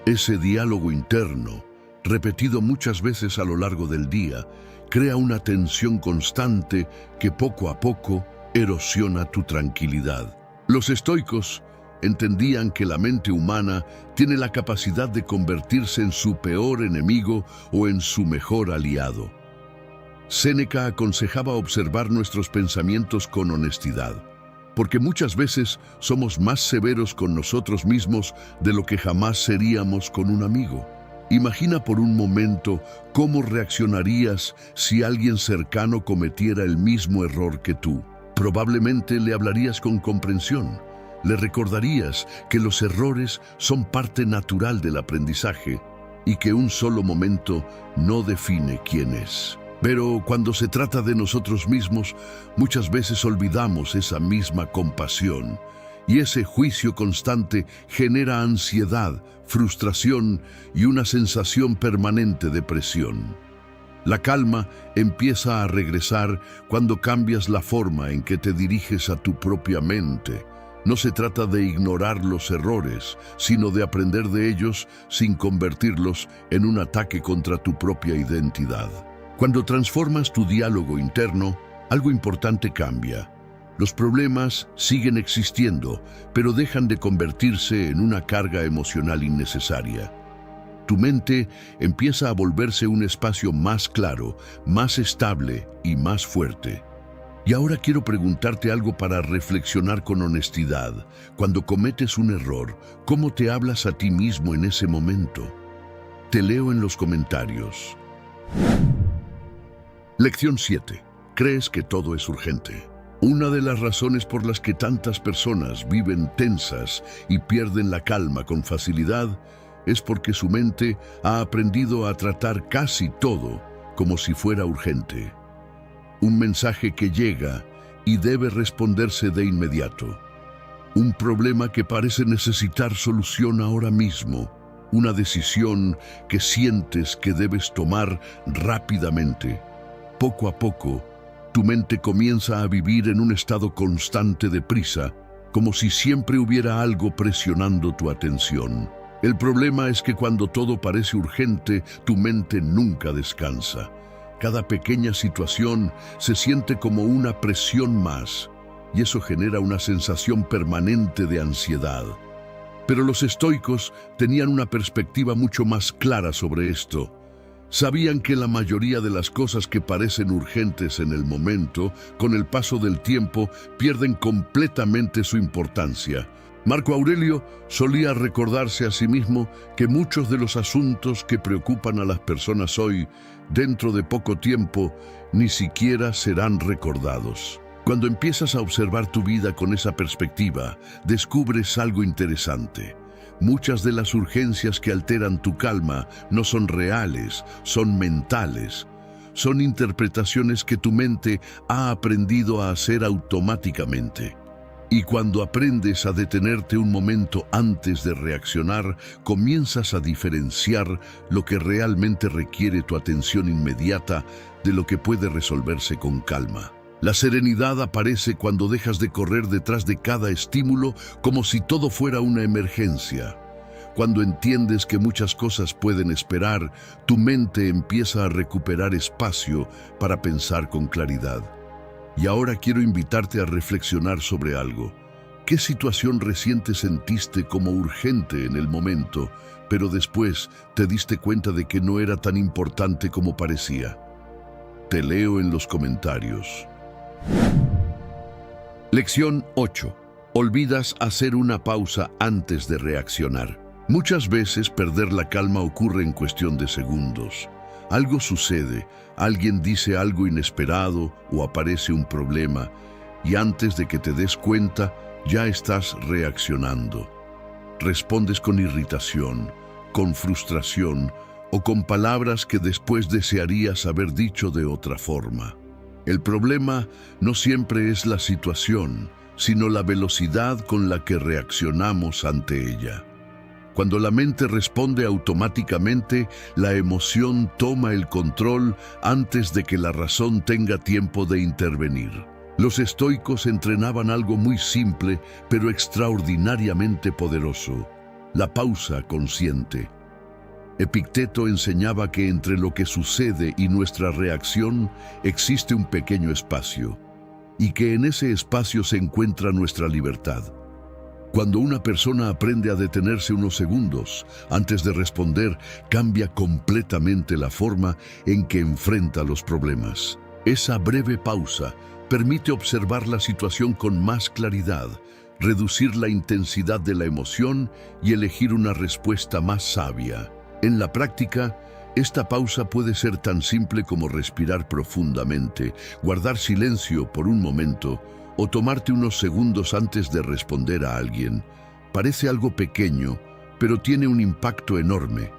Ese diálogo interno, repetido muchas veces a lo largo del día, crea una tensión constante que poco a poco erosiona tu tranquilidad. Los estoicos entendían que la mente humana tiene la capacidad de convertirse en su peor enemigo o en su mejor aliado. Séneca aconsejaba observar nuestros pensamientos con honestidad, porque muchas veces somos más severos con nosotros mismos de lo que jamás seríamos con un amigo. Imagina por un momento cómo reaccionarías si alguien cercano cometiera el mismo error que tú. Probablemente le hablarías con comprensión, le recordarías que los errores son parte natural del aprendizaje y que un solo momento no define quién es. Pero cuando se trata de nosotros mismos, muchas veces olvidamos esa misma compasión y ese juicio constante genera ansiedad, frustración y una sensación permanente de presión. La calma empieza a regresar cuando cambias la forma en que te diriges a tu propia mente. No se trata de ignorar los errores, sino de aprender de ellos sin convertirlos en un ataque contra tu propia identidad. Cuando transformas tu diálogo interno, algo importante cambia. Los problemas siguen existiendo, pero dejan de convertirse en una carga emocional innecesaria. Tu mente empieza a volverse un espacio más claro, más estable y más fuerte. Y ahora quiero preguntarte algo para reflexionar con honestidad. Cuando cometes un error, ¿cómo te hablas a ti mismo en ese momento? Te leo en los comentarios. Lección 7. ¿Crees que todo es urgente? Una de las razones por las que tantas personas viven tensas y pierden la calma con facilidad es porque su mente ha aprendido a tratar casi todo como si fuera urgente. Un mensaje que llega y debe responderse de inmediato. Un problema que parece necesitar solución ahora mismo. Una decisión que sientes que debes tomar rápidamente. Poco a poco, tu mente comienza a vivir en un estado constante de prisa, como si siempre hubiera algo presionando tu atención. El problema es que cuando todo parece urgente, tu mente nunca descansa. Cada pequeña situación se siente como una presión más, y eso genera una sensación permanente de ansiedad. Pero los estoicos tenían una perspectiva mucho más clara sobre esto. Sabían que la mayoría de las cosas que parecen urgentes en el momento, con el paso del tiempo, pierden completamente su importancia. Marco Aurelio solía recordarse a sí mismo que muchos de los asuntos que preocupan a las personas hoy, dentro de poco tiempo, ni siquiera serán recordados. Cuando empiezas a observar tu vida con esa perspectiva, descubres algo interesante. Muchas de las urgencias que alteran tu calma no son reales, son mentales. Son interpretaciones que tu mente ha aprendido a hacer automáticamente. Y cuando aprendes a detenerte un momento antes de reaccionar, comienzas a diferenciar lo que realmente requiere tu atención inmediata de lo que puede resolverse con calma. La serenidad aparece cuando dejas de correr detrás de cada estímulo como si todo fuera una emergencia. Cuando entiendes que muchas cosas pueden esperar, tu mente empieza a recuperar espacio para pensar con claridad. Y ahora quiero invitarte a reflexionar sobre algo. ¿Qué situación reciente sentiste como urgente en el momento, pero después te diste cuenta de que no era tan importante como parecía? Te leo en los comentarios. Lección 8. Olvidas hacer una pausa antes de reaccionar. Muchas veces perder la calma ocurre en cuestión de segundos. Algo sucede, alguien dice algo inesperado o aparece un problema, y antes de que te des cuenta, ya estás reaccionando. Respondes con irritación, con frustración o con palabras que después desearías haber dicho de otra forma. El problema no siempre es la situación, sino la velocidad con la que reaccionamos ante ella. Cuando la mente responde automáticamente, la emoción toma el control antes de que la razón tenga tiempo de intervenir. Los estoicos entrenaban algo muy simple, pero extraordinariamente poderoso: la pausa consciente. Epicteto enseñaba que entre lo que sucede y nuestra reacción existe un pequeño espacio, y que en ese espacio se encuentra nuestra libertad. Cuando una persona aprende a detenerse unos segundos antes de responder, cambia completamente la forma en que enfrenta los problemas. Esa breve pausa permite observar la situación con más claridad, reducir la intensidad de la emoción y elegir una respuesta más sabia. En la práctica, esta pausa puede ser tan simple como respirar profundamente, guardar silencio por un momento o tomarte unos segundos antes de responder a alguien. Parece algo pequeño, pero tiene un impacto enorme.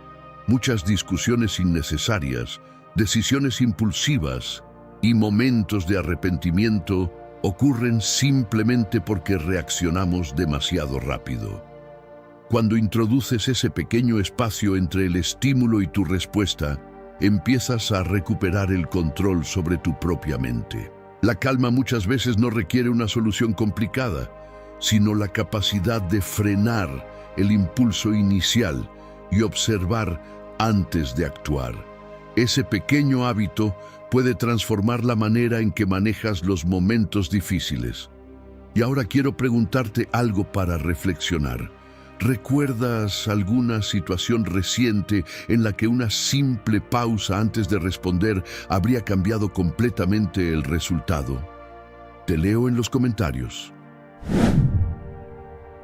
Muchas discusiones innecesarias, decisiones impulsivas y momentos de arrepentimiento ocurren simplemente porque reaccionamos demasiado rápido. Cuando introduces ese pequeño espacio entre el estímulo y tu respuesta, empiezas a recuperar el control sobre tu propia mente. La calma muchas veces no requiere una solución complicada, sino la capacidad de frenar el impulso inicial y observar antes de actuar. Ese pequeño hábito puede transformar la manera en que manejas los momentos difíciles. Y ahora quiero preguntarte algo para reflexionar. ¿Recuerdas alguna situación reciente en la que una simple pausa antes de responder habría cambiado completamente el resultado? Te leo en los comentarios.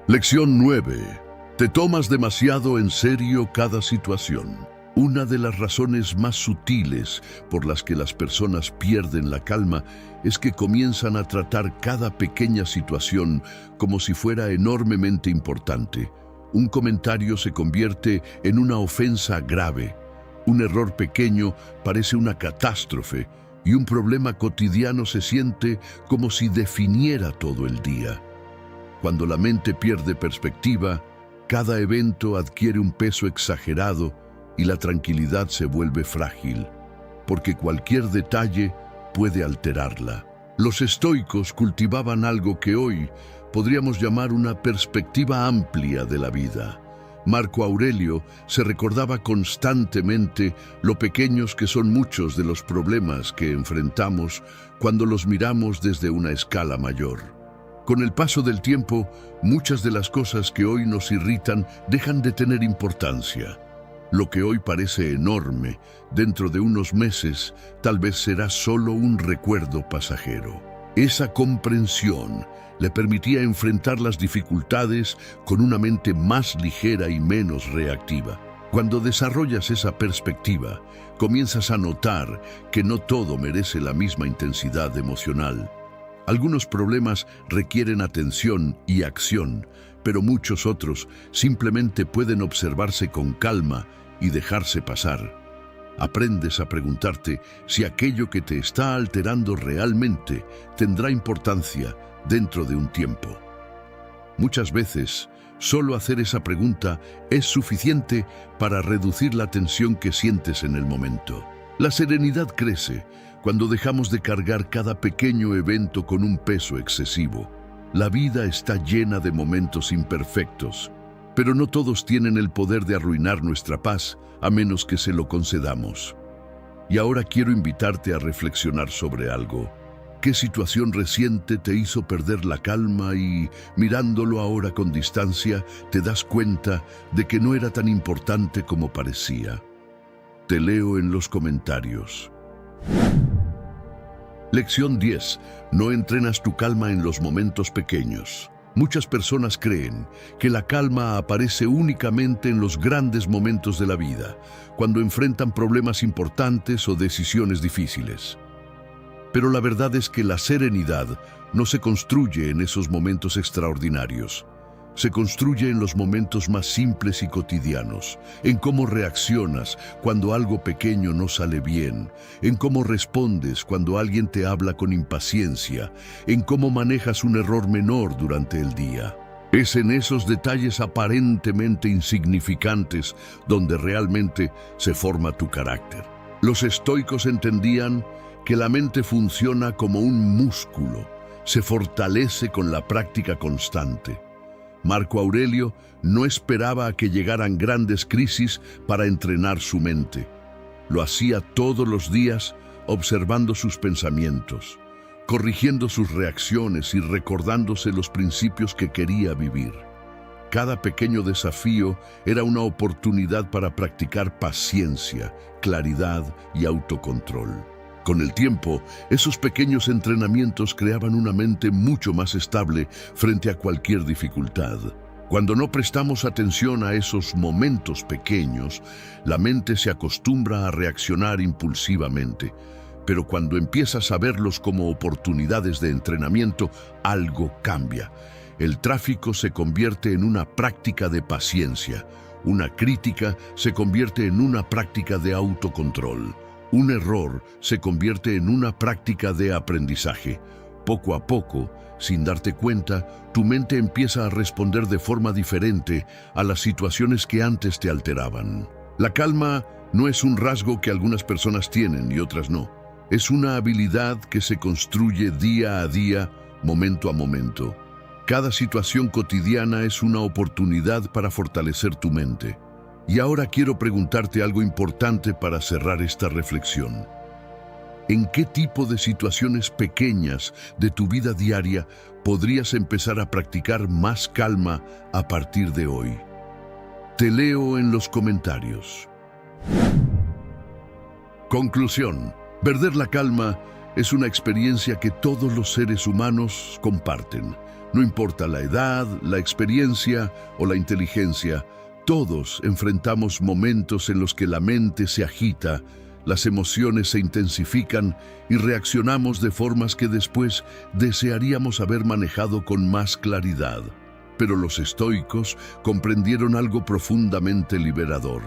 Lección 9. Te tomas demasiado en serio cada situación. Una de las razones más sutiles por las que las personas pierden la calma es que comienzan a tratar cada pequeña situación como si fuera enormemente importante. Un comentario se convierte en una ofensa grave, un error pequeño parece una catástrofe y un problema cotidiano se siente como si definiera todo el día. Cuando la mente pierde perspectiva, cada evento adquiere un peso exagerado y la tranquilidad se vuelve frágil, porque cualquier detalle puede alterarla. Los estoicos cultivaban algo que hoy podríamos llamar una perspectiva amplia de la vida. Marco Aurelio se recordaba constantemente lo pequeños que son muchos de los problemas que enfrentamos cuando los miramos desde una escala mayor. Con el paso del tiempo, muchas de las cosas que hoy nos irritan dejan de tener importancia. Lo que hoy parece enorme, dentro de unos meses, tal vez será solo un recuerdo pasajero. Esa comprensión le permitía enfrentar las dificultades con una mente más ligera y menos reactiva. Cuando desarrollas esa perspectiva, comienzas a notar que no todo merece la misma intensidad emocional. Algunos problemas requieren atención y acción, pero muchos otros simplemente pueden observarse con calma y dejarse pasar. Aprendes a preguntarte si aquello que te está alterando realmente tendrá importancia dentro de un tiempo. Muchas veces, solo hacer esa pregunta es suficiente para reducir la tensión que sientes en el momento. La serenidad crece cuando dejamos de cargar cada pequeño evento con un peso excesivo. La vida está llena de momentos imperfectos, pero no todos tienen el poder de arruinar nuestra paz a menos que se lo concedamos. Y ahora quiero invitarte a reflexionar sobre algo. ¿Qué situación reciente te hizo perder la calma y, mirándolo ahora con distancia, te das cuenta de que no era tan importante como parecía? Te leo en los comentarios. Lección 10. No entrenas tu calma en los momentos pequeños. Muchas personas creen que la calma aparece únicamente en los grandes momentos de la vida, cuando enfrentan problemas importantes o decisiones difíciles. Pero la verdad es que la serenidad no se construye en esos momentos extraordinarios. Se construye en los momentos más simples y cotidianos, en cómo reaccionas cuando algo pequeño no sale bien, en cómo respondes cuando alguien te habla con impaciencia, en cómo manejas un error menor durante el día. Es en esos detalles aparentemente insignificantes donde realmente se forma tu carácter. Los estoicos entendían que la mente funciona como un músculo, se fortalece con la práctica constante. Marco Aurelio no esperaba a que llegaran grandes crisis para entrenar su mente. Lo hacía todos los días observando sus pensamientos, corrigiendo sus reacciones y recordándose los principios que quería vivir. Cada pequeño desafío era una oportunidad para practicar paciencia, claridad y autocontrol. Con el tiempo, esos pequeños entrenamientos creaban una mente mucho más estable frente a cualquier dificultad. Cuando no prestamos atención a esos momentos pequeños, la mente se acostumbra a reaccionar impulsivamente. Pero cuando empiezas a verlos como oportunidades de entrenamiento, algo cambia. El tráfico se convierte en una práctica de paciencia. Una crítica se convierte en una práctica de autocontrol. Un error se convierte en una práctica de aprendizaje. Poco a poco, sin darte cuenta, tu mente empieza a responder de forma diferente a las situaciones que antes te alteraban. La calma no es un rasgo que algunas personas tienen y otras no. Es una habilidad que se construye día a día, momento a momento. Cada situación cotidiana es una oportunidad para fortalecer tu mente. Y ahora quiero preguntarte algo importante para cerrar esta reflexión. ¿En qué tipo de situaciones pequeñas de tu vida diaria podrías empezar a practicar más calma a partir de hoy? Te leo en los comentarios. Conclusión. Perder la calma es una experiencia que todos los seres humanos comparten. No importa la edad, la experiencia o la inteligencia, todos enfrentamos momentos en los que la mente se agita, las emociones se intensifican y reaccionamos de formas que después desearíamos haber manejado con más claridad. Pero los estoicos comprendieron algo profundamente liberador.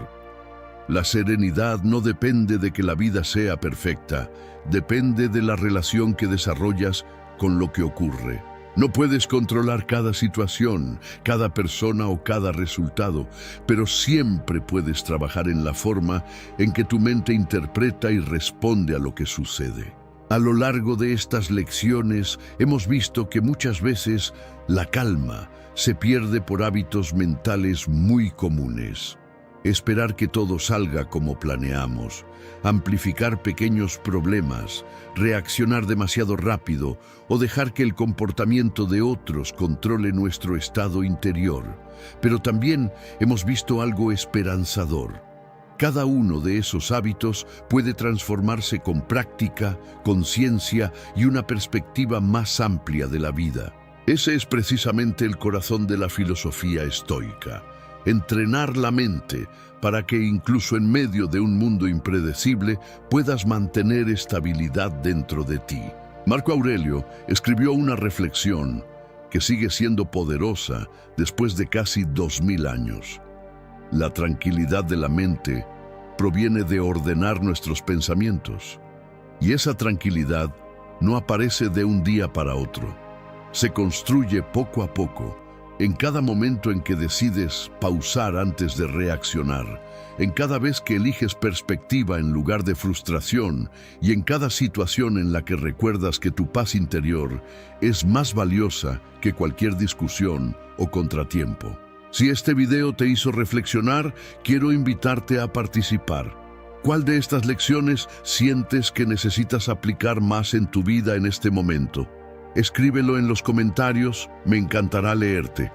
La serenidad no depende de que la vida sea perfecta, depende de la relación que desarrollas con lo que ocurre. No puedes controlar cada situación, cada persona o cada resultado, pero siempre puedes trabajar en la forma en que tu mente interpreta y responde a lo que sucede. A lo largo de estas lecciones hemos visto que muchas veces la calma se pierde por hábitos mentales muy comunes. Esperar que todo salga como planeamos, amplificar pequeños problemas, reaccionar demasiado rápido o dejar que el comportamiento de otros controle nuestro estado interior. Pero también hemos visto algo esperanzador. Cada uno de esos hábitos puede transformarse con práctica, conciencia y una perspectiva más amplia de la vida. Ese es precisamente el corazón de la filosofía estoica. Entrenar la mente para que incluso en medio de un mundo impredecible puedas mantener estabilidad dentro de ti. Marco Aurelio escribió una reflexión que sigue siendo poderosa después de casi 2000 años. La tranquilidad de la mente proviene de ordenar nuestros pensamientos, y esa tranquilidad no aparece de un día para otro. Se construye poco a poco, En cada momento en que decides pausar antes de reaccionar, en cada vez que eliges perspectiva en lugar de frustración y en cada situación en la que recuerdas que tu paz interior es más valiosa que cualquier discusión o contratiempo. Si este video te hizo reflexionar, quiero invitarte a participar. ¿Cuál de estas lecciones sientes que necesitas aplicar más en tu vida en este momento? Escríbelo en los comentarios, me encantará leerte.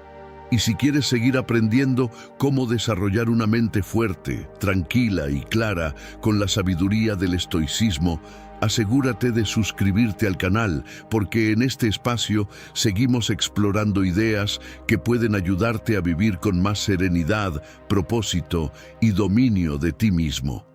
Y si quieres seguir aprendiendo cómo desarrollar una mente fuerte, tranquila y clara con la sabiduría del estoicismo, asegúrate de suscribirte al canal, porque en este espacio seguimos explorando ideas que pueden ayudarte a vivir con más serenidad, propósito y dominio de ti mismo.